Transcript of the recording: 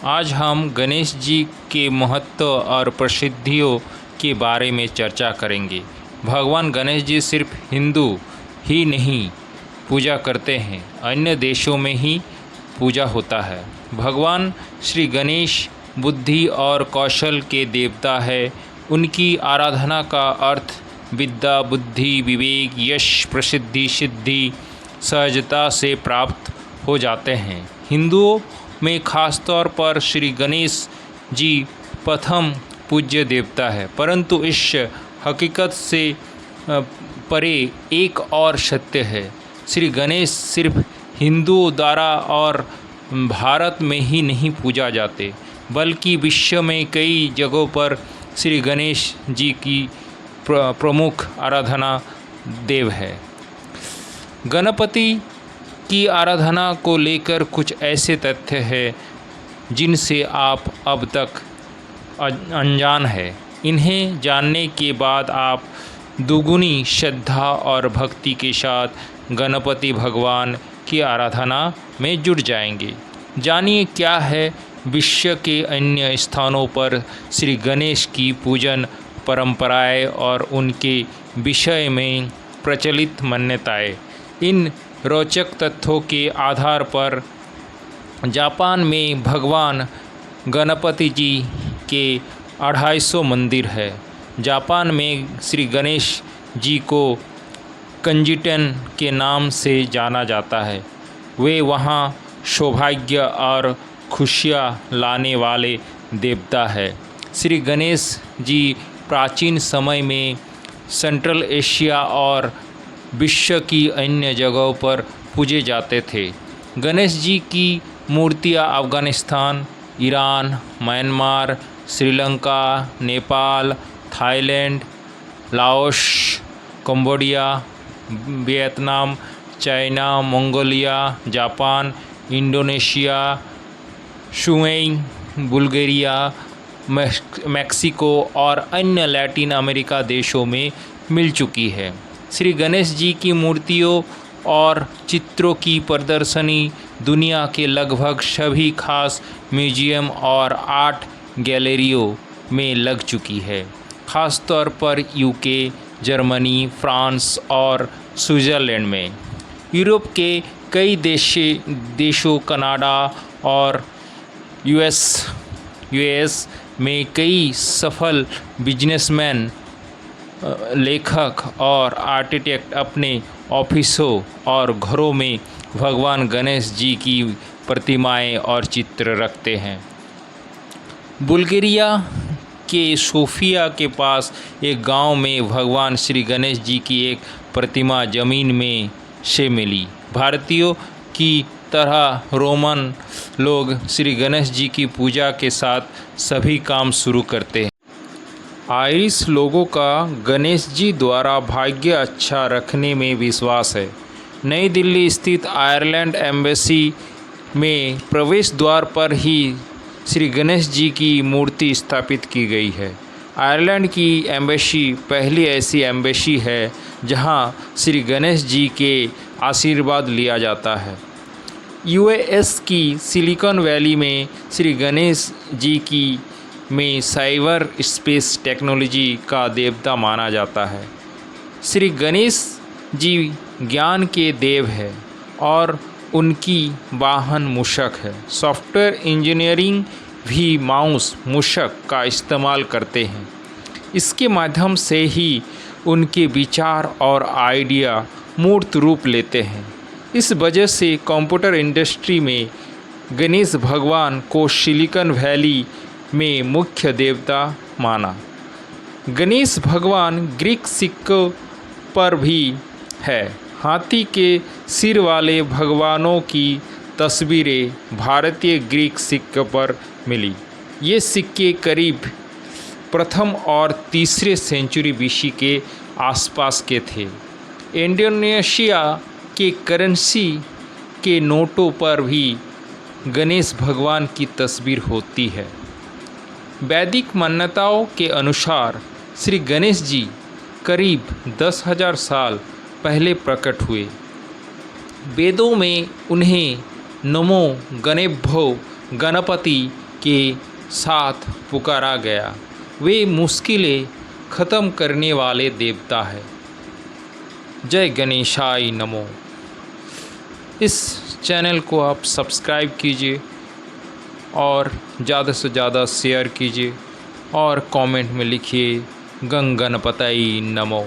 आज हम गणेश जी के महत्व और प्रसिद्धियों के बारे में चर्चा करेंगे। भगवान गणेश जी सिर्फ हिंदू ही नहीं पूजा करते हैं, अन्य देशों में ही पूजा होता है। भगवान श्री गणेश बुद्धि और कौशल के देवता है। उनकी आराधना का अर्थ विद्या, बुद्धि, विवेक, यश, प्रसिद्धि, सिद्धि सहजता से प्राप्त हो जाते हैं। हिंदुओं में खासतौर पर श्री गणेश जी प्रथम पूज्य देवता है, परंतु इस हकीकत से परे एक और सत्य है। श्री गणेश सिर्फ हिंदुओं द्वारा और भारत में ही नहीं पूजा जाते, बल्कि विश्व में कई जगहों पर श्री गणेश जी की प्रमुख आराधना देव है। गणपति की आराधना को लेकर कुछ ऐसे तथ्य हैं जिनसे आप अब तक अनजान हैं। इन्हें जानने के बाद आप दुगुनी श्रद्धा और भक्ति के साथ गणपति भगवान की आराधना में जुट जाएंगे। जानिए क्या है विश्व के अन्य स्थानों पर श्री गणेश की पूजन परंपराएं और उनके विषय में प्रचलित मान्यताएं। इन रोचक तथ्यों के आधार पर जापान में भगवान गणपति जी के 250 मंदिर है। जापान में श्री गणेश जी को कंजिटन के नाम से जाना जाता है। वे वहाँ सौभाग्य और खुशियाँ लाने वाले देवता है। श्री गणेश जी प्राचीन समय में सेंट्रल एशिया और विश्व की अन्य जगहों पर पूजे जाते थे। गणेश जी की मूर्तियाँ Afghanistan, Iran, Myanmar, Sri Lanka, Nepal, Thailand, Laos, Cambodia, Vietnam, China, Mongolia, Japan, Indonesia, सुएई, बुल्गारिया, मैक्सिको और अन्य लैटिन अमेरिका देशों में मिल चुकी है। श्री गणेश जी की मूर्तियों और चित्रों की प्रदर्शनी दुनिया के लगभग सभी खास म्यूजियम और आर्ट गैलरियों में लग चुकी है। ख़ासतौर पर यूके, जर्मनी, फ्रांस और स्विट्ज़रलैंड में। यूरोप के कई देशों, कनाडा और यूएस में कई सफल बिजनेसमैन, लेखक और आर्किटेक्ट अपने ऑफिसों और घरों में भगवान गणेश जी की प्रतिमाएं और चित्र रखते हैं। बुल्गारिया के सोफिया के पास एक गांव में भगवान श्री गणेश जी की एक प्रतिमा जमीन में से मिली। भारतीयों की तरह रोमन लोग श्री गणेश जी की पूजा के साथ सभी काम शुरू करते हैं। आयरिश लोगों का गणेश जी द्वारा भाग्य अच्छा रखने में विश्वास है। नई दिल्ली स्थित आयरलैंड एम्बेसी में प्रवेश द्वार पर ही श्री गणेश जी की मूर्ति स्थापित की गई है। आयरलैंड की एम्बेसी पहली ऐसी एम्बेसी है जहां श्री गणेश जी के आशीर्वाद लिया जाता है। यूएस की सिलिकॉन वैली में श्री गणेश जी की में साइबर स्पेस टेक्नोलॉजी का देवता माना जाता है। श्री गणेश जी ज्ञान के देव है और उनकी वाहन मूषक है। सॉफ्टवेयर इंजीनियरिंग भी माउस मूषक का इस्तेमाल करते हैं। इसके माध्यम से ही उनके विचार और आइडिया मूर्त रूप लेते हैं। इस वजह से कंप्यूटर इंडस्ट्री में गणेश भगवान को सिलिकॉन वैली में मुख्य देवता माना। गणेश भगवान ग्रीक सिक्कों पर भी है। हाथी के सिर वाले भगवानों की तस्वीरें भारतीय ग्रीक सिक्के पर मिली। ये सिक्के करीब प्रथम और तीसरे सेंचुरी बीसी के आसपास के थे। इंडोनेशिया के करेंसी के नोटों पर भी गणेश भगवान की तस्वीर होती है। वैदिक मान्यताओं के अनुसार श्री गणेश जी करीब 10,000 साल पहले प्रकट हुए। वेदों में उन्हें नमो गणेभ्यो गणपति के साथ पुकारा गया। वे मुश्किलें ख़त्म करने वाले देवता है। जय गणेशाय नमो। इस चैनल को आप सब्सक्राइब कीजिए और ज़्यादा से ज़्यादा शेयर कीजिए और कमेंट में लिखिए गण गणपतये नमो।